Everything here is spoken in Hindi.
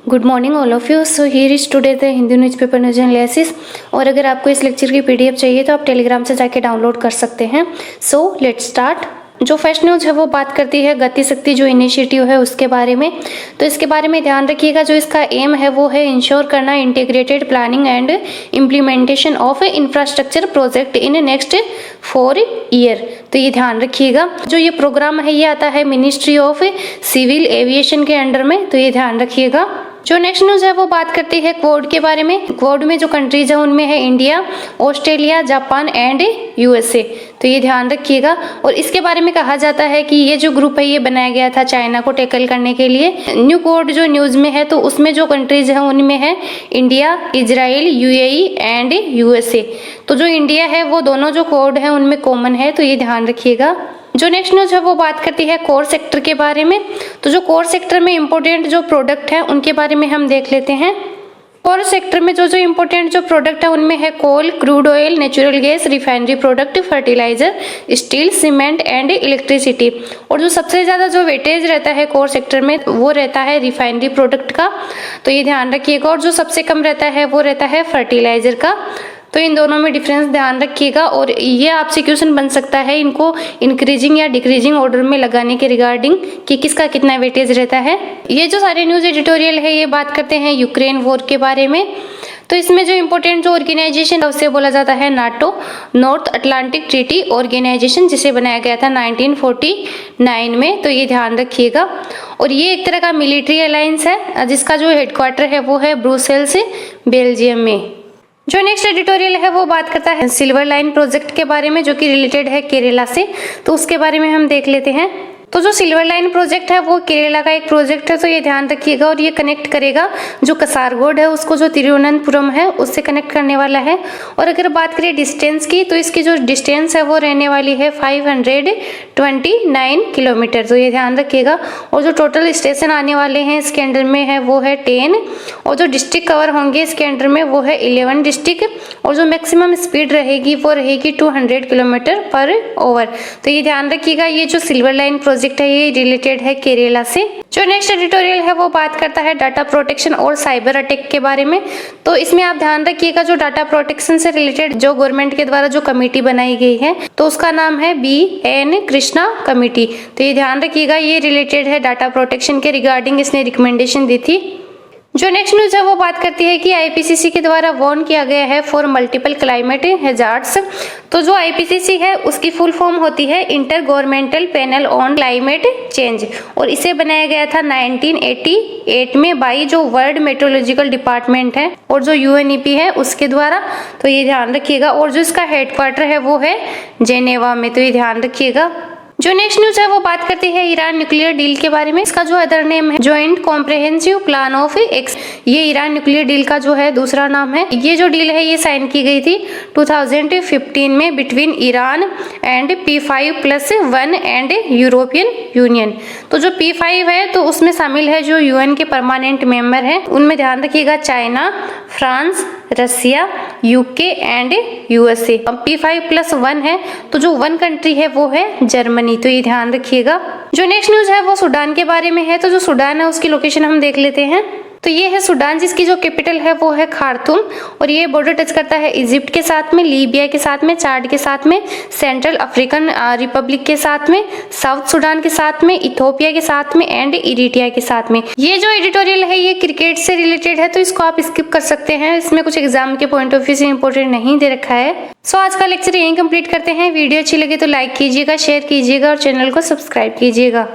Good morning all of you. So here is today the Hindi newspaper news analysis. और अगर आपको इस लेक्चर की पीडीएफ चाहिए तो आप टेलीग्राम से जाके डाउनलोड कर सकते हैं। So let's start. जो फर्स्ट न्यूज है वो बात करती है गति शक्ति जो इनिशिएटिव है उसके बारे में। तो इसके बारे में ध्यान रखिएगा, जो इसका एम है वो है इंश्योर करना integrated planning and implementation of infrastructure project in next 4 year. तो ये ध्यान रखिएगा, जो ये प्रोग्राम है ये आता है मिनिस्ट्री ऑफ सिविल एविएशन के अंडर में। तो ये ध्यान रखिएगा। जो नेक्स्ट न्यूज है वो बात करती है क्वाड के बारे में। क्वाड में जो कंट्रीज है उनमें है India, Australia, Japan and USA. तो ये ध्यान रखिएगा। और इसके बारे में कहा जाता है कि ये जो ग्रुप है ये बनाया गया था चाइना को टैकल करने के लिए। न्यू क्वाड जो न्यूज में है तो उसमें जो कंट्रीज है उनमें है India, Israel, UAE and USA. तो जो इंडिया है वो दोनों जो क्वाड है उनमें कॉमन है। तो ये ध्यान रखिएगा। जो नेक्स्ट न्यूज है वो बात करती है कोर सेक्टर के बारे में। तो जो कोर सेक्टर में इंपॉर्टेंट जो प्रोडक्ट है उनके बारे में हम देख लेते हैं। कोर सेक्टर में जो इंपॉर्टेंट जो प्रोडक्ट है उनमें है coal, crude oil, natural gas, refinery product, fertiliser, steel, cement and electricity. और जो सबसे ज्यादा जो वेटेज रहता है कोर सेक्टर में वो रहता है रिफाइनरी प्रोडक्ट का। तो ये ध्यान रखिएगा। और जो सबसे कम रहता है वो रहता है फर्टिलाइजर का। तो इन दोनों में डिफरेंस ध्यान रखिएगा। और ये आपसे क्वेश्चन बन सकता है इनको इंक्रीजिंग या डिक्रीजिंग ऑर्डर में लगाने के रिगार्डिंग कि किसका कितना वेटेज रहता है। ये जो सारे न्यूज एडिटोरियल है ये बात करते हैं यूक्रेन वॉर के बारे में। तो इसमें जो इम्पोर्टेंट जो ऑर्गेनाइजेशन है उसे बोला जाता है NATO, North Atlantic Treaty Organization, जिसे बनाया गया था 1949 में। तो ये ध्यान रखिएगा। और ये एक तरह का मिलिट्री अलायंस है जिसका जो हेडक्वार्टर है वो है ब्रुसेल्स, बेल्जियम में। जो नेक्स्ट एडिटोरियल है वो बात करता है सिल्वर लाइन प्रोजेक्ट के बारे में, जो कि रिलेटेड है केरला से। तो उसके बारे में हम देख लेते हैं। तो जो सिल्वर लाइन प्रोजेक्ट है वो केरला का एक प्रोजेक्ट है। तो ये ध्यान रखिएगा। और ये कनेक्ट करेगा जो कसारगोड है उसको जो तिरुवनंतपुरम है उससे कनेक्ट करने वाला है। और अगर बात करें डिस्टेंस की तो इसकी जो डिस्टेंस है वो रहने वाली है 529 किलोमीटर। तो ये ध्यान रखिएगा। और जो टोटल स्टेशन आने वाले हैं इसके अंडर में है वो है 10। और जो डिस्ट्रिक्ट कवर होंगे इसके अंडर में वो है 11 डिस्ट्रिक्ट। और जो मैक्सिमम स्पीड रहेगी वो रहेगी 200 किलोमीटर पर आवर। तो ये ध्यान रखिएगा। ये जो सिल्वर लाइन प्रोजेक्ट है ये रिलेटेड है केरला से। जो नेक्स्ट एडिटोरियल है वो बात करता है डाटा प्रोटेक्शन और साइबर अटैक के बारे में। तो इसमें आप ध्यान रखिएगा जो डाटा प्रोटेक्शन से रिलेटेड जो गवर्नमेंट के द्वारा जो कमेटी बनाई गई है तो उसका नाम है BN कृष्णा कमेटी। तो ये ध्यान रखिएगा। ये रिलेटेड है डाटा प्रोटेक्शन के रिगार्डिंग इसने रिकमेंडेशन दी थी। जो नेक्स्ट न्यूज है वो बात करती है कि IPCC के द्वारा वार्न किया गया है फॉर मल्टीपल क्लाइमेट हैजार्ड्स। तो जो IPCC है उसकी फुल फॉर्म होती है inter governmental panel on climate change. और इसे बनाया गया था 1988 में बाई जो वर्ल्ड मेट्रोलॉजिकल डिपार्टमेंट है और जो UNEP है उसके द्वारा। तो ये ध्यान रखिएगा। और जो इसका हेडक्वार्टर है वो है जेनेवा में। तो ये ध्यान रखिएगा। जो नेक्स्ट न्यूज है वो बात करती है ईरान न्यूक्लियर डील के बारे में। इसका जो अदर नेम है joint comprehensive plan of x. ये ईरान न्यूक्लियर डील का जो है दूसरा नाम है। ये जो डील है ये साइन की गई थी 2015 में between Iran and P5+1 and European union. तो जो P5 है तो उसमें शामिल है जो UN के परमानेंट मेंबर है। उनमें ध्यान रखिएगा China, France, Russia, UK and USA। P5+1 है तो जो 1 कंट्री है वो है जर्मनी। तो ये ध्यान रखिएगा। जो नेक्स्ट न्यूज है वो सूडान के बारे में है। तो जो सूडान है उसकी लोकेशन हम देख लेते हैं। तो ये है सूडान जिसकी जो कैपिटल है वो है खार्तूम। और ये बॉर्डर टच करता है इजिप्ट के साथ में, लीबिया के साथ में, चाड के साथ में, सेंट्रल अफ्रीकन रिपब्लिक के साथ में, साउथ सूडान के साथ में, इथोपिया के साथ में एंड इरिट्रिया के साथ में। ये जो एडिटोरियल है ये क्रिकेट से रिलेटेड है तो इसको आप स्किप कर सकते हैं। इसमें कुछ एग्जाम के पॉइंट ऑफ व्यू से इंपॉर्टेंट नहीं दे रखा है। सो आज का लेक्चर यहीं कंप्लीट करते हैं। वीडियो अच्छी लगे तो लाइक कीजिएगा, शेयर कीजिएगा और चैनल को सब्सक्राइब कीजिएगा।